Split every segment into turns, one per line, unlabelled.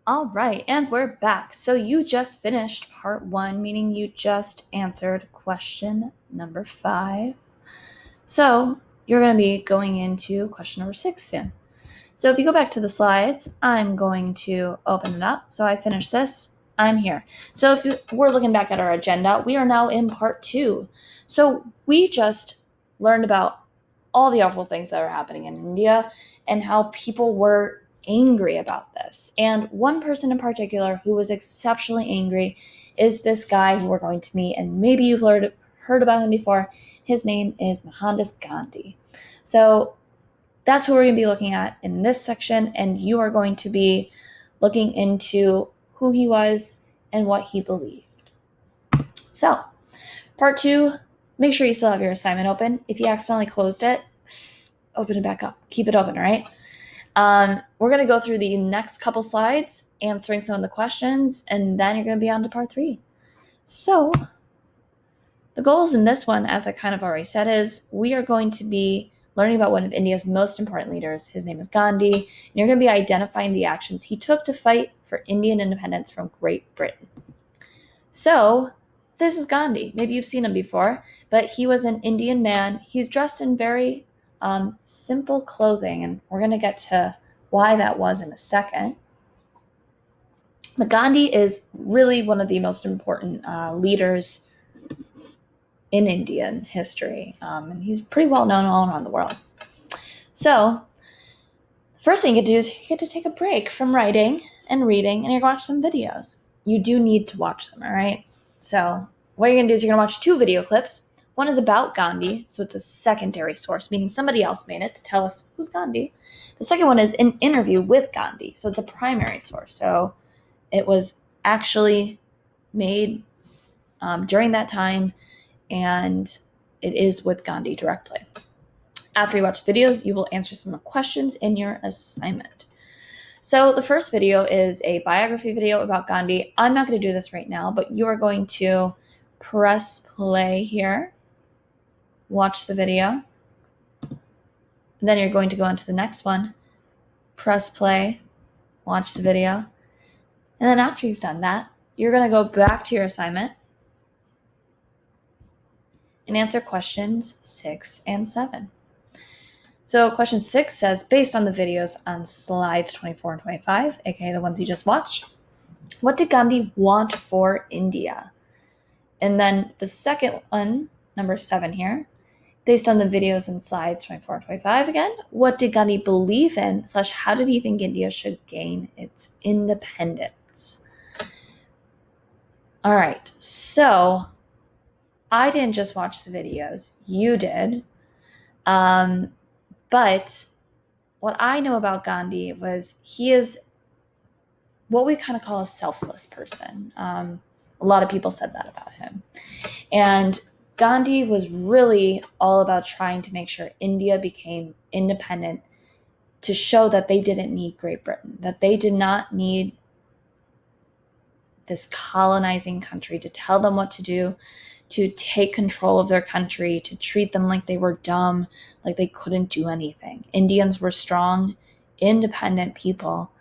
All right, and we're back. So you just finished part 1, meaning you just answered question number 5. So you're going to be going into question number 6 soon. So if you go back to the slides, I'm going to open it up. So I finished this. I'm here. So we're looking back at our agenda, we are now in part 2. So we just learned about all the awful things that are happening in India and how people were angry about this. And one person in particular who was exceptionally angry is this guy who we're going to meet, and maybe you've heard about him before. His name is Mohandas Gandhi. So that's who we're going to be looking at in this section, and you are going to be looking into who he was and what he believed. So, part 2, make sure you still have your assignment open. If you accidentally closed it, open it back up. Keep it open, all right? We're going to go through the next couple slides, answering some of the questions, and then you're going to be on to part 3. So, the goals in this one, as I kind of already said, is we are going to be learning about one of India's most important leaders. His name is Gandhi, and you're going to be identifying the actions he took to fight for Indian independence from Great Britain. So, this is Gandhi. Maybe you've seen him before, but he was an Indian man. He's dressed in very simple clothing, and we're going to get to why that was in a second. But Gandhi is really one of the most important leaders in Indian history, and he's pretty well known all around the world. So, the first thing you get to do is you get to take a break from writing and reading, and you're going to watch some videos. You do need to watch them, all right? So, what you're going to do is you're going to watch 2 video clips. One is about Gandhi, so it's a secondary source, meaning somebody else made it to tell us who's Gandhi. The second one is an interview with Gandhi, so it's a primary source. So, it was actually made during that time, and it is with Gandhi directly. After you watch videos, you will answer some questions in your assignment. So the first video is a biography video about Gandhi. I'm not going to do this right now, but you are going to press play here, watch the video. Then you're going to go on to the next one, press play, watch the video. And then after you've done that, you're going to go back to your assignment and answer questions 6 and 7. So question 6 says, based on the videos on slides 24 and 25, aka the ones you just watched, what did Gandhi want for India? And then the second one, number 7 here, based on the videos and slides 24 and 25 again, what did Gandhi believe in / how did he think India should gain its independence? All right, so I didn't just watch the videos, you did. But what I know about Gandhi was he is what we kind of call a selfless person. A lot of people said that about him. And Gandhi was really all about trying to make sure India became independent, to show that they didn't need Great Britain, that they did not need this colonizing country to tell them what to do, to take control of their country, to treat them like they were dumb, like they couldn't do anything. Indians were strong, independent people,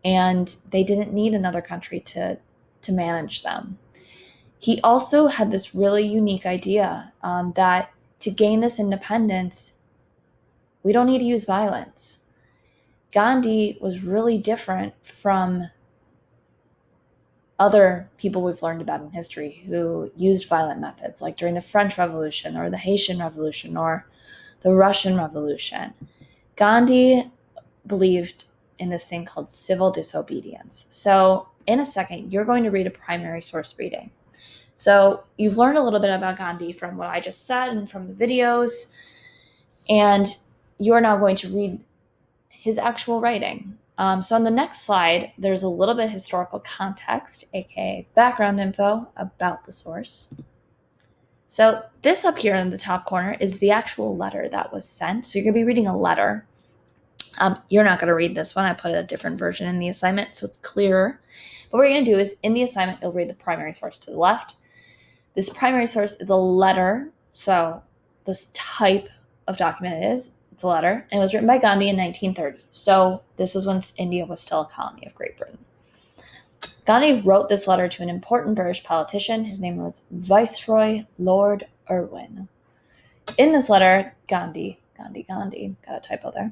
and they didn't need another country to manage them. He also had this really unique idea that to gain this independence, we don't need to use violence. Gandhi was really different from other people we've learned about in history who used violent methods, like during the French Revolution or the Haitian Revolution or the Russian Revolution. Gandhi believed in this thing called civil disobedience. So in a second, you're going to read a primary source reading. So you've learned a little bit about Gandhi from what I just said and from the videos, and you're now going to read his actual writing. So on the next slide, there's a little bit of historical context, aka background info about the source. So this up here in the top corner is the actual letter that was sent. So you're going to be reading a letter. You're not going to read this one. I put a different version in the assignment so it's clearer. But what you're going to do is in the assignment, you'll read the primary source to the left. This primary source is a letter. So this type of document it is. It's a letter, and it was written by Gandhi in 1930. So this was when India was still a colony of Great Britain. Gandhi wrote this letter to an important British politician. His name was Viceroy Lord Irwin. In this letter, Gandhi, got a typo there,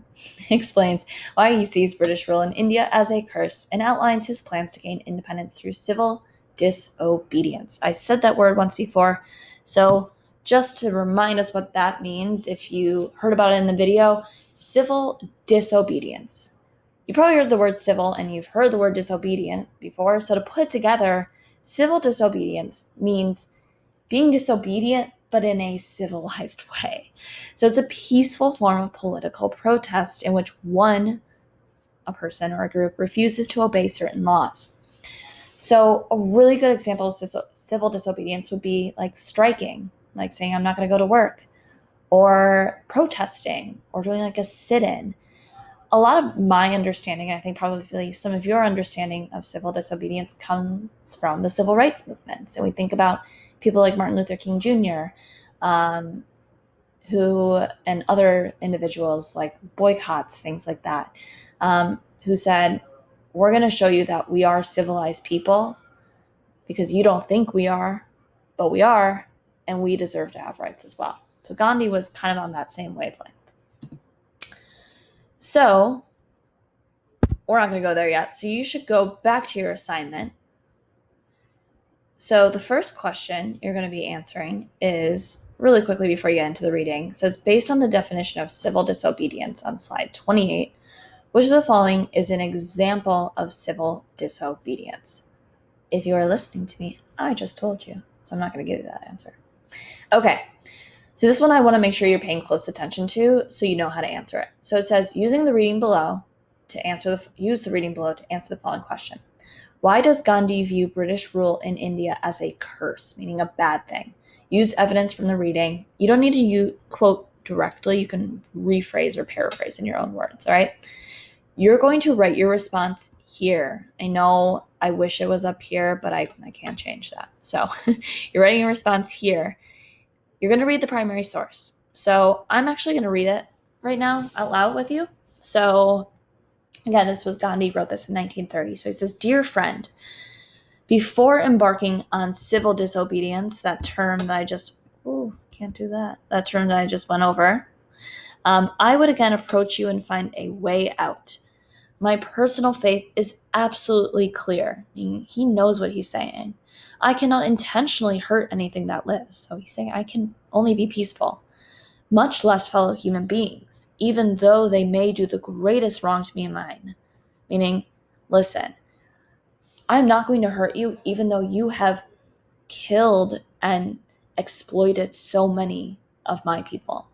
explains why he sees British rule in India as a curse and outlines his plans to gain independence through civil disobedience. I said that word once before, so just to remind us what that means, if you heard about it in the video, civil disobedience. You probably heard the word civil and you've heard the word disobedient before, so to put it together, civil disobedience means being disobedient but in a civilized way. So it's a peaceful form of political protest in which a person or a group, refuses to obey certain laws. So a really good example of civil disobedience would be like striking, like saying, I'm not going to go to work, or protesting, or doing like a sit-in. A lot of my understanding, I think probably some of your understanding of civil disobedience comes from the civil rights movements. And we think about people like Martin Luther King Jr., who, and other individuals like boycotts, things like that, who said, we're going to show you that we are civilized people because you don't think we are, but we are, and we deserve to have rights as well. So Gandhi was kind of on that same wavelength. So we're not going to go there yet. So you should go back to your assignment. So the first question you're going to be answering is, really quickly before you get into the reading, says, based on the definition of civil disobedience on slide 28, which of the following is an example of civil disobedience? If you are listening to me, I just told you, so I'm not going to give you that answer. Okay, so this one I want to make sure you're paying close attention to so you know how to answer it. So it says, use the reading below to answer the following question. Why does Gandhi view British rule in India as a curse, meaning a bad thing? Use evidence from the reading. You don't need to quote directly. You can rephrase or paraphrase in your own words, all right? You're going to write your response here. I know I wish it was up here, but I can't change that. So you're writing your response here. You're going to read the primary source. So I'm actually going to read it right now out loud with you. So again, this was Gandhi wrote this in 1930. So he says, dear friend, before embarking on civil disobedience, that term that I just went over, I would again approach you and find a way out. My personal faith is absolutely clear. He knows what he's saying. I cannot intentionally hurt anything that lives. So he's saying I can only be peaceful, much less fellow human beings, even though they may do the greatest wrong to me and mine. Meaning, listen, I'm not going to hurt you even though you have killed and exploited so many of my people.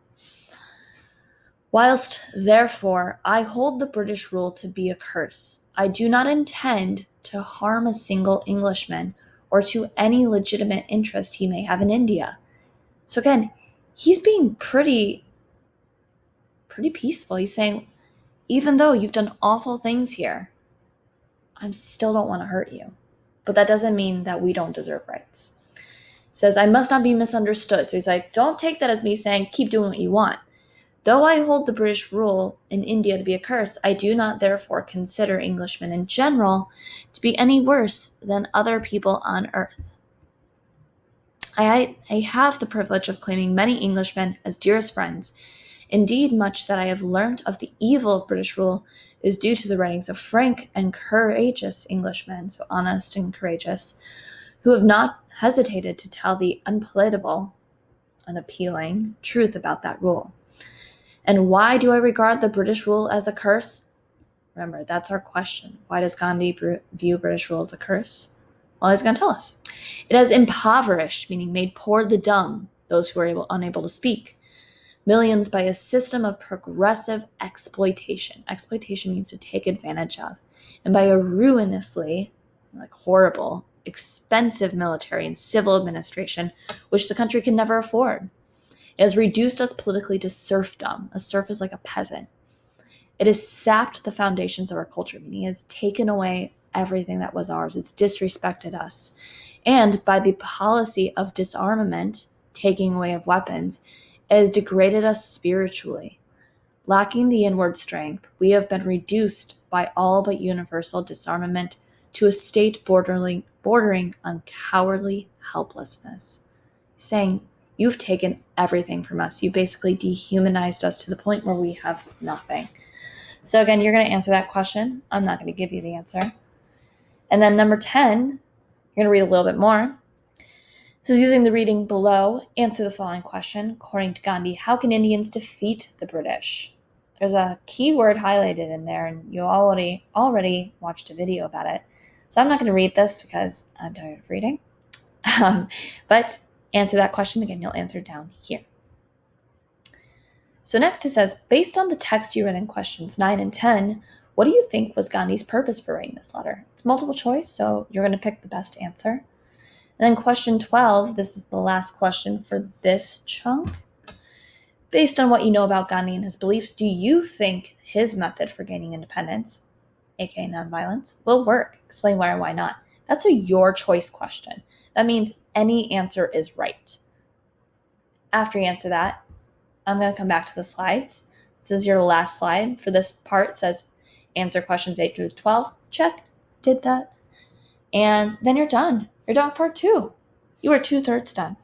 Whilst, therefore, I hold the British rule to be a curse, I do not intend to harm a single Englishman or to any legitimate interest he may have in India. So again, he's being pretty peaceful. He's saying, even though you've done awful things here, I still don't want to hurt you. But that doesn't mean that we don't deserve rights. He says, I must not be misunderstood. So he's like, don't take that as me saying, keep doing what you want. Though I hold the British rule in India to be a curse, I do not therefore consider Englishmen in general to be any worse than other people on earth. I have the privilege of claiming many Englishmen as dearest friends. Indeed, much that I have learnt of the evil of British rule is due to the writings of frank and courageous Englishmen, so honest and courageous, who have not hesitated to tell the unpalatable, unappealing truth about that rule. And why do I regard the British rule as a curse? Remember, that's our question. Why does Gandhi view British rule as a curse? Well, he's going to tell us. It has impoverished, meaning made poor the dumb, those who are unable to speak, millions by a system of progressive exploitation. Exploitation means to take advantage of. And by a ruinously, horrible, expensive military and civil administration, which the country can never afford. It has reduced us politically to serfdom. A serf is like a peasant. It has sapped the foundations of our culture, meaning it has taken away everything that was ours. It's disrespected us. And by the policy of disarmament, taking away of weapons, it has degraded us spiritually. Lacking the inward strength, we have been reduced by all but universal disarmament to a state bordering on cowardly helplessness. Saying, you've taken everything from us. You basically dehumanized us to the point where we have nothing. So again, you're going to answer that question. I'm not going to give you the answer. And then number 10, you're going to read a little bit more. It says, using the reading below, answer the following question. According to Gandhi, how can Indians defeat the British? There's a key word highlighted in there, and you already watched a video about it. So I'm not going to read this because I'm tired of reading. But answer that question. Again, you'll answer down here. So next it says, based on the text you read in questions 9 and 10, what do you think was Gandhi's purpose for writing this letter? It's multiple choice, so you're going to pick the best answer. And then question 12, this is the last question for this chunk. Based on what you know about Gandhi and his beliefs, do you think his method for gaining independence, aka nonviolence, will work? Explain why or why not. That's a your choice question. That means any answer is right. After you answer that, I'm going to come back to the slides. This is your last slide. For this part, it says answer questions 8 through 12. Check. Did that. And then you're done. You're done with part 2. You are 2/3 done.